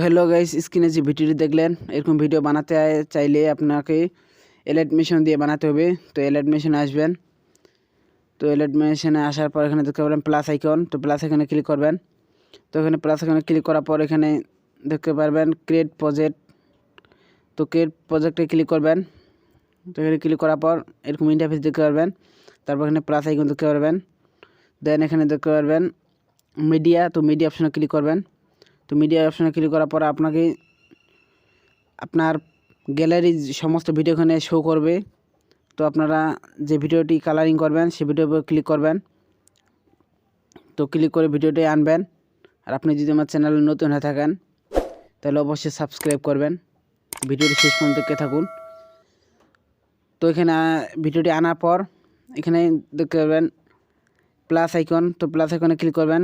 Hello guys, स्क्रिने যে ভিডিওটি দেখলেন এরকম ভিডিও বানাতে চাইলে আপনাকে এলাইট মেশিন দিয়ে বানাতে হবে। তো এলাইট মেশিনে আসবেন। তো এলাইট মেশিনে আসার পর এখানে দেখতে পারবেন প্লাস আইকন। তো প্লাস আইকনে ক্লিক করবেন। তো এখানে প্লাস আইকনে ক্লিক করার পর এখানে দেখতে পারবেন ক্রিয়েট প্রজেক্ট। তো ক্রিয়েট প্রজেক্টে ক্লিক করবেন। তো এখানে ক্লিক করার পর এরকম ইন্টারফেস দেখতে পারবেন। তারপর এখানে প্লাস আইকন দেখতে পারবেন। দেন এখানে দেখতে পারবেন মিডিয়া। তো মিডিয়া অপশনে ক্লিক করবেন। তো মিডিয়া অপশনে ক্লিক করার পর আপনাকে আপনার গ্যালারির সমস্ত ভিডিও এখানে শো করবে। তো আপনারা যে ভিডিওটি কালারিং করবেন সেই ভিডিওর উপর ক্লিক করবেন। তো ক্লিক করে ভিডিওটি আনবেন। আর আপনি যদি আমার চ্যানেলে নতুন হয়ে থাকেন তাহলে অবশ্যই সাবস্ক্রাইব করবেন। ভিডিওটি শেষ পর্যন্ত দেখতে থাকুন। তো এখানে ভিডিওটি আনার পর এখানে দেখতে পাবেন প্লাস আইকন। তো প্লাস আইকনে ক্লিক করবেন।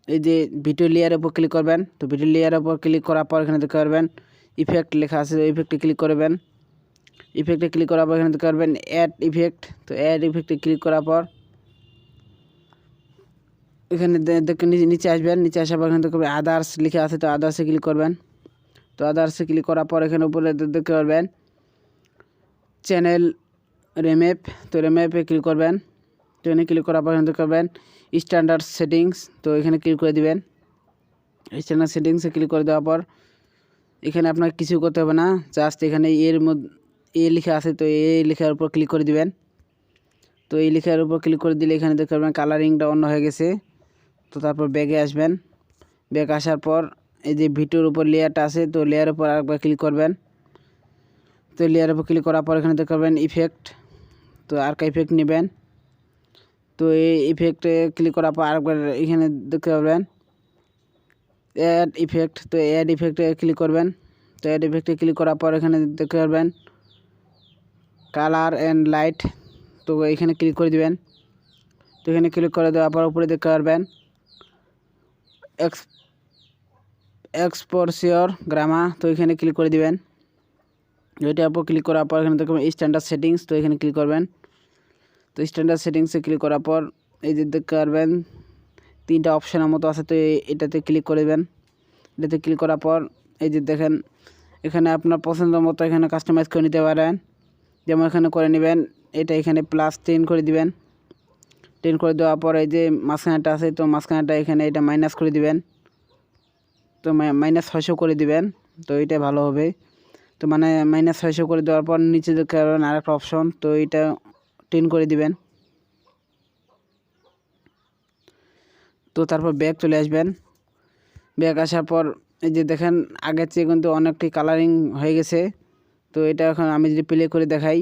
এই যে ভিডিও লেয়ারের উপর ক্লিক করবেন। তো ভিডিও লেয়ারের উপর ক্লিক করার পর এখানে দেখতে পারবেন ইফেক্ট লেখা আছে। ইফেক্টে ক্লিক করবেন। ইফেক্টে ক্লিক করার পর এখানে দেখতে পারবেন অ্যাড ইফেক্ট। তো অ্যাড ইফেক্টে ক্লিক করার পর এখানে দেখে নিচে আসবেন। নিচে আসার পর এখানে দেখতে পারবেন আদার্স লেখা আছে। তো আদার্সে ক্লিক করবেন। তো আদার্সে ক্লিক করার পর এখানে উপরে দেখতে পারবেন চ্যানেল রেম্যাপ। তো রেম্যাপে ক্লিক করবেন। তো এখানে ক্লিক করার পর এখানে দেখতে পারবেন স্ট্যান্ডার্ড সেটিংস। তো এখানে ক্লিক করে দিবেন। স্ট্যান্ডার্ড সেটিংসে ক্লিক করে দেওয়ার পর এখানে আপনার কিছু করতে হবে না, জাস্ট এখানে এর মধ্যে এ লেখা আছে। তো এই লেখার উপর ক্লিক করে দিবেন। তো এই লেখার উপর ক্লিক করে দিলে এখানে দেখতে পারবেন কালারিংটা অন্য হয়ে গেছে। তো তারপর ব্যাগে আসবেন। ব্যাগ আসার পর এই যে ভিডিওর উপর লেয়ারটা আছে, তো লেয়ারের উপর আরেকবার ক্লিক করবেন। তো লেয়ারের উপর ক্লিক করার পর এখানে দেখতে পারবেন ইফেক্ট। তো আরেকটা ইফেক্ট নেবেন। তো এই ইফেক্টে ক্লিক করার পর আরেকবার এখানে দেখতে পারবেন অ্যাড ইফেক্ট। তো অ্যাড ইফেক্টে ক্লিক করবেন। তো অ্যাড ইফেক্টে ক্লিক করার পর এখানে দেখতে পারবেন কালার অ্যান্ড লাইট। তো এখানে ক্লিক করে দিবেন। তো এখানে ক্লিক করে দেওয়ার পর উপরে দেখতে পারবেন এক্সপোজিওর গ্রামা। তো এখানে ক্লিক করে দিবেন। এটার উপর ক্লিক করার পর এখানে দেখবেন স্ট্যান্ডার্ড সেটিংস। তো এখানে ক্লিক করবেন। তো স্ট্যান্ডার্ড সেটিংসে ক্লিক করার পর এই যে দেখতে পারবেন তিনটা অপশনের মতো আছে। তো এটাতে ক্লিক করে দেবেন। এটাতে ক্লিক করার পর এই যে দেখেন এখানে আপনার পছন্দ মতো এখানে কাস্টমাইজ করে নিতে পারেন। যেমন এখানে করে নেবেন এটা এখানে +10 করে দিবেন। 10 করে দেওয়ার পর এই যে মাঝখানেটা আছে, তো মাঝখানেটা এখানে এটা মাইনাস করে দিবেন। তো -600 করে দিবেন। তো এইটা ভালো হবে। তো মানে -600 করে দেওয়ার পর নিচে দেখতে পারবেন আরেকটা অপশন। তো এইটা 10 করে দিবেন। তো তারপর ব্যাক চলে আসবেন। ব্যাক আসার পর এই যে দেখেন আগের চেয়ে কিন্তু অনেকটাই কালারিং হয়ে গেছে। তো এটা এখন আমি যদি প্লে করে দেখাই,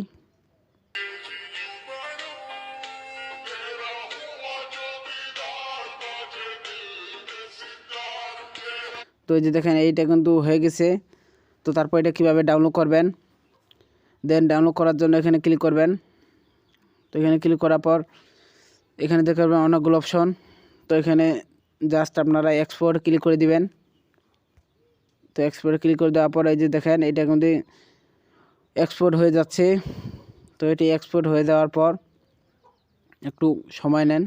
তো এই যে দেখেন এইটা কিন্তু হয়ে গেছে। তো তারপর এটা কিভাবে ডাউনলোড করবেন, দেন ডাউনলোড করার জন্য এখানে ক্লিক করবেন। তো এখানে ক্লিক করার পর এখানে দেখতে পারবেন অনেকগুলো অপশন। তো এখানে জাস্ট আপনারা এক্সপোর্ট ক্লিক করে দিবেন। তো এক্সপোর্ট ক্লিক করে দেওয়ার পর এই যে দেখেন এটা কিন্তু এক্সপোর্ট হয়ে যাচ্ছে। তো এটি এক্সপোর্ট হয়ে যাওয়ার পর একটু সময় নেন।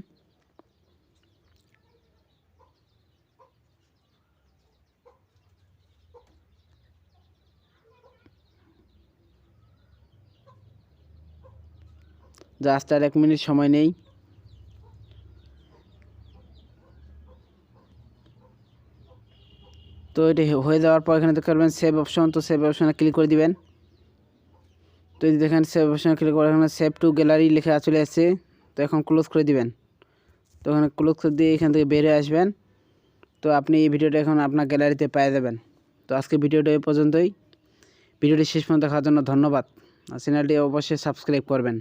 জাস্ট আর 1 মিনিট সময় নেই। তো এটি হয়ে যাওয়ার পর এখানে দেখতে পারবেন সেভ অপশন। তো সেভ অপশনে ক্লিক করে দিবেন। তো এই দেখেন সেভ অপশনে ক্লিক করে এখানে সেভ টু গ্যালারি লেখা চলে আসছে। তো এখন ক্লোজ করে দিবেন। তো এখানে ক্লোজ করে দিয়ে এখান থেকে বের হয়ে আসবেন। তো আপনি এই ভিডিওটা এখন আপনার গ্যালারিতে পেয়ে যাবেন। তো আজকে ভিডিওটা এই পর্যন্তই। ভিডিওটি শেষ পর্যন্ত দেখার জন্য ধন্যবাদ। আর চ্যানেলটি অবশ্যই সাবস্ক্রাইব করবেন।